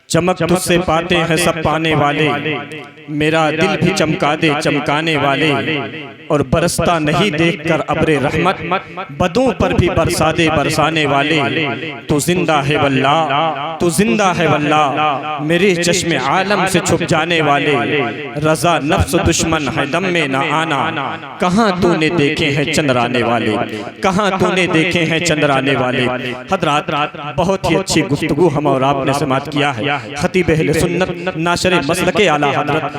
चमक तुझसे पाते हैं सब पाने वाले, मेरा दिल भी चमका दे चमकाने वाले, और बरसता नहीं देखकर अब्रे रहमत, बदों पर भी बरसा दे बरसाने वाले। तू जिंदा है वल्लाह, तू जिंदा है वल्लाह, मेरे चश्मे आलम से छुप जाने वाले, रजा नफ्स दुश्मन है दम में ना आना, कहाँ तूने देखे हैं चंद्राने वाले, कहाँ तूने देखे हैं चंद्राने वाले। हजरात, बहुत ही अच्छी गुफ्तगू हम और आपने समाप्त किया है। खतीब अहले सुन्नत नाशर मसलके आला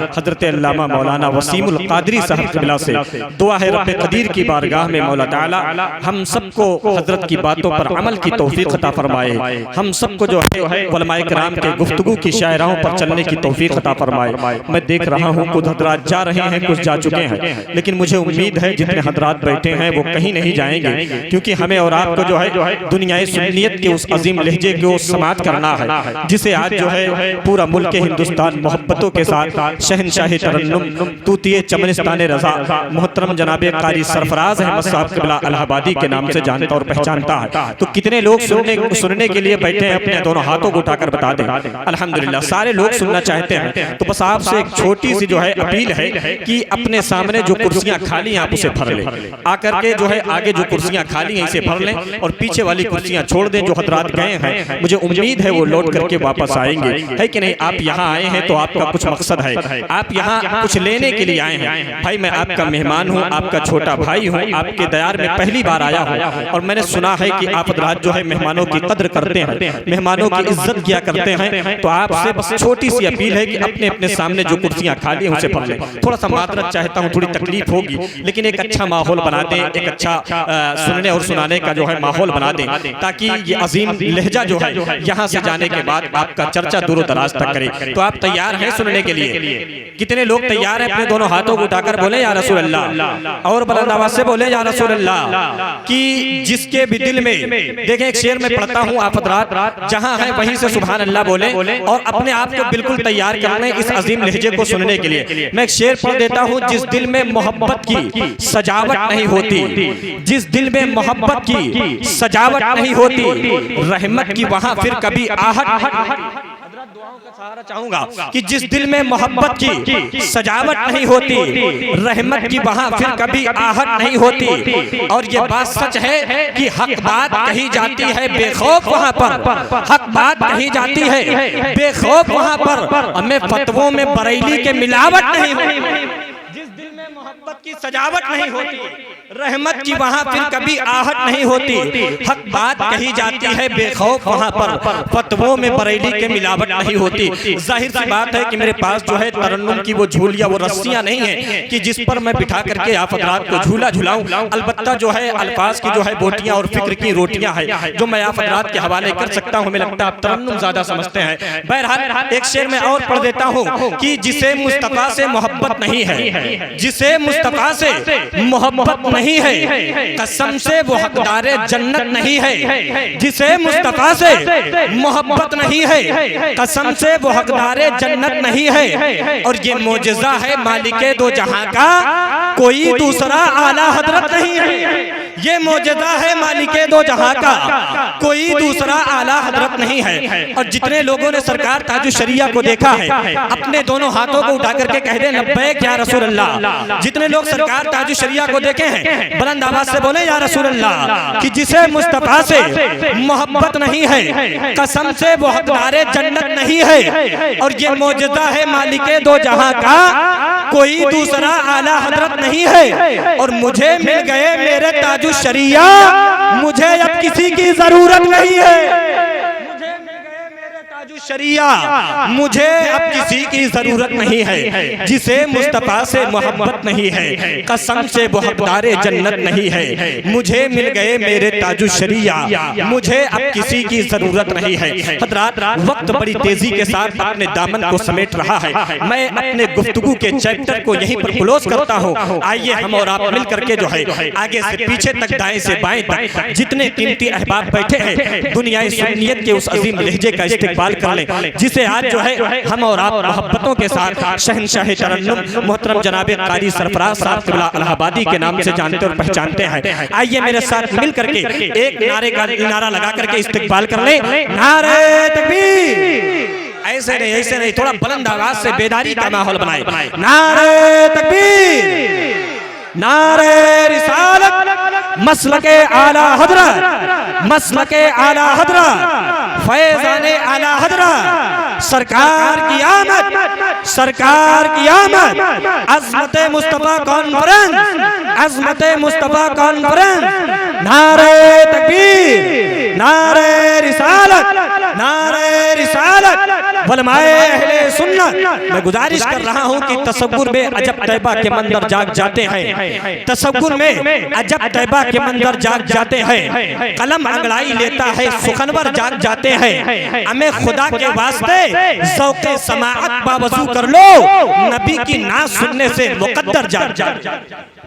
हजरत अल्लामा मौलाना वसीमुल कादरी साहब क़िबला से दुआ है रब्बे कदीर की बारगाह में मौला ताला हम सबको हजरत की बातों पर अमल की तौफीक अता फरमाए। हम सबको जो है उलमाए किराम के गुफ्तगू की शायराओं पर चलने की तौफीक अता फरमाए। मैं देख रहा हूँ कुछ हजरात जा रहे हैं, कुछ जा चुके हैं, लेकिन मुझे उम्मीद है जितने हजरात बैठे हैं वो कहीं नहीं जाएंगे, क्योंकि हमें और आपको जो है दुनियाए सुन्नियत के उस अजीम लहजे को समाप्त करना है, जिसे आज जो है पूरा मुल्क हिंदुस्तान मोहब्बतों के साथ शहनशाह तरन्नुम तूतिए चमनिस्तान रजा मोहतरम जनाबे कारी सरफराज अहमद साहब क़िबला इलाहाबादी के नाम से जानता और पहचानता है। तो कितने लोग सुनने के लिए बैठे हैं, अपने दोनों हाथों को उठाकर बता दें। अल्हम्दुलिल्लाह सारे लोग सुनना चाहते हैं। तो बस आपसे एक छोटी सी जो है अपील है कि अपने सामने जो कुर्सियां खाली हैं आप उसे भर लें, आकर के जो है आगे जो कुर्सियां खाली हैं इसे भर लें, और पीछे वाली कुर्सियां छोड़ दें। जो हजरात गए हैं मुझे उम्मीद है वो लौट करके वापस आएंगे, है कि नहीं। आप यहाँ आए हैं तो आपका कुछ मकसद है, आप यहाँ कुछ लेने के लिए आए हैं। भाई मैं आपका मेहमान हूँ, आपका छोटा भाई हूँ, आपके दयार में पहली बार आया हूँ, और मैंने सुना है कि आप हजरात जो है मेहमानों की कद्र करते हैं, मेहमानों की इज्जत किया करते हैं। तो आपसे बस छोटी सी अपील है कि अपने अपने सामने जो कुर्सियां खाली हैं उसे भर लें। थोड़ा सा मातरत चाहता हूँ, थोड़ी तकलीफ होगी, लेकिन एक अच्छा माहौल बना दें, एक अच्छा सुनने और सुनाने का जो है माहौल बना दें, ताकि ये अजीम लहजा जो है यहाँ से जाने के बाद आपका चर्चा दूर दराज तक करे। तो आप तैयार हैं सुनने के लिए? कितने लोग तैयार हैं? अपने दोनों हाथों को उठाकर बोले या रसूल अल्लाह, और बुलंद आवाज से बोले या रसूल अल्लाह। कि जिसके भी दिल में, देखें एक शेर में पढ़ता हूँ, आप हजरात जहाँ हैं वहीं से सुभान अल्लाह बोले और अपने आप को बिल्कुल तैयार कर लें इस अजीम लहजे को सुनने के लिए। मैं एक शेर पढ़ देता हूँ। जिस दिल में मोहब्बत की सजावट नहीं होती, जिस दिल में मोहब्बत की सजावट नहीं होती, रहमत की वहाँ फिर कभी आहट। दुआओं का सहारा चाहूंगा कि जिस दिल में मोहब्बत की सजावट नहीं होती, रहमत की वहाँ फिर कभी आहट नहीं होती। और ये बात सच है कि हक बात कही जाती है बेखौफ वहाँ पर, हक बात कही जाती है बेखौफ वहाँ पर, हमें फतवों में बरेली के मिलावट नहीं होती। जिस दिल में मोहब्बत की सजावट नहीं होती, रहमत की वहाँ फिर कभी आहट नहीं होती, हक बात कही जाती है बेखौफ वहाँ पर, फतवों में बरेली के मिलावट नहीं होती। जाहिर सी बात है कि मेरे पास जो है तरन्नुम की वो झूलियाँ, वो रस्सियाँ नहीं है कि जिस पर मैं बिठा करके आप हजरात को झूला झुलाऊं। अलबत्ता जो है अल्फाज की जो है बोटियाँ और फिक्र की रोटियाँ है जो मैं आप हजरात के हवाले कर सकता हूँ। हमें लगता है आप तरन्नुम ज्यादा समझते हैं। बहरहाल एक शेर में और पढ़ देता हूँ कि जिसे मुस्तफा से मोहब्बत नहीं है, जिसे मुस्तफा से मोहब्बत नहीं है, कसम से वो हकदारे जन्नत नहीं है। जिसे मुस्तफा से मोहब्बत नहीं है, कसम से वो हकदारे जन्नत नहीं है। और ये मोजज़ा है मालिके दो जहां का, कोई दूसरा आला हजरत नहीं है। ये मोजज़ा है मालिके दो जहां का, कोई दूसरा आला हजरत नहीं है। और जितने लोगों ने सरकार ताजुश शरिया को देखा है, अपने दोनों हाथों को उठा करके कह दे लब्बैक या रसूल अल्लाह। जितने लोग सरकार ताजुश शरिया को देखे हैं बुलंद आवाज से बोले या रसूल अल्लाह। कि जिसे मुस्तफा से मोहब्बत नहीं है, कसम से वो हकदारे जन्नत नहीं है। और ये मोजज़ा है मालिके दो जहां का, कोई दूसरा आला हजरत नहीं है। और मुझे मिल गए मेरे ताजुश शरिया, मुझे अब किसी की जरूरत नहीं है। शरिया, मुझे अब किसी की जरूरत नहीं है। जिसे मुस्तफा से मोहब्बत नहीं है, कसम से वो हकदारे जन्नत नहीं है। मुझे मिल गए मेरे ताजुश शरिया, मुझे अब किसी की जरूरत नहीं है। हजरात वक्त बड़ी तेजी के साथ अपने दामन को समेट रहा है। मैं अपने गुफ्तगू के चैप्टर को यहीं पर क्लोज करता हूँ। आइए हम और आप मिल करके जो है आगे से पीछे तक, दाएं से बाएं तक जितने कीमती अहबाब बैठे हैं, दुनियाए सुन्नियत के उस अजीम लहजे का इस्तेमाल कर लें जिसे आज जो है हम और आप मोहब्बतों के साथ शहनशाह तरन्नुम मोहतरम जनाबे कारी सरफराज साहब क़िबला इलाहाबादी के नाम से जानते और पहचानते हैं। आइए मेरे साथ मिल करके एक नारे का नारा लगा करके इस्तिक़बाल कर लें। नारे तकबीर। ऐसे नहीं, थोड़ा बुलंद आवाज से बेदारी का माहौल बनाए। नारे तकबीर, नारे रिसालत, मसलके आला हजरत, मसलके आला हजरत, फैज़ाने आला हजरत, सरकार की आमद, सरकार की आमद, अज़मत मुस्तफा कॉन्फ्रेंस, अज़मत मुस्तफा कॉन्फ्रेंस। नारे तकबीर, नारे रिसालत, नारे रिसालत, उलमाए अहले सुन्नत। मैं गुजारिश कर रहा हूं कि तसव्वुर में अजब तैबा के मंजर जाग जाते हैं, तसव्वुर में अजब तैबा के मंजर जाग जाते हैं, कलम अंगड़ाई लेता है सुखनवर जाग जाते हैं। हमें खुदा के वास्ते ज़ौक़े समाअत बावजू कर लो, नबी की नात सुनने से मुक़द्दर जाग जाते।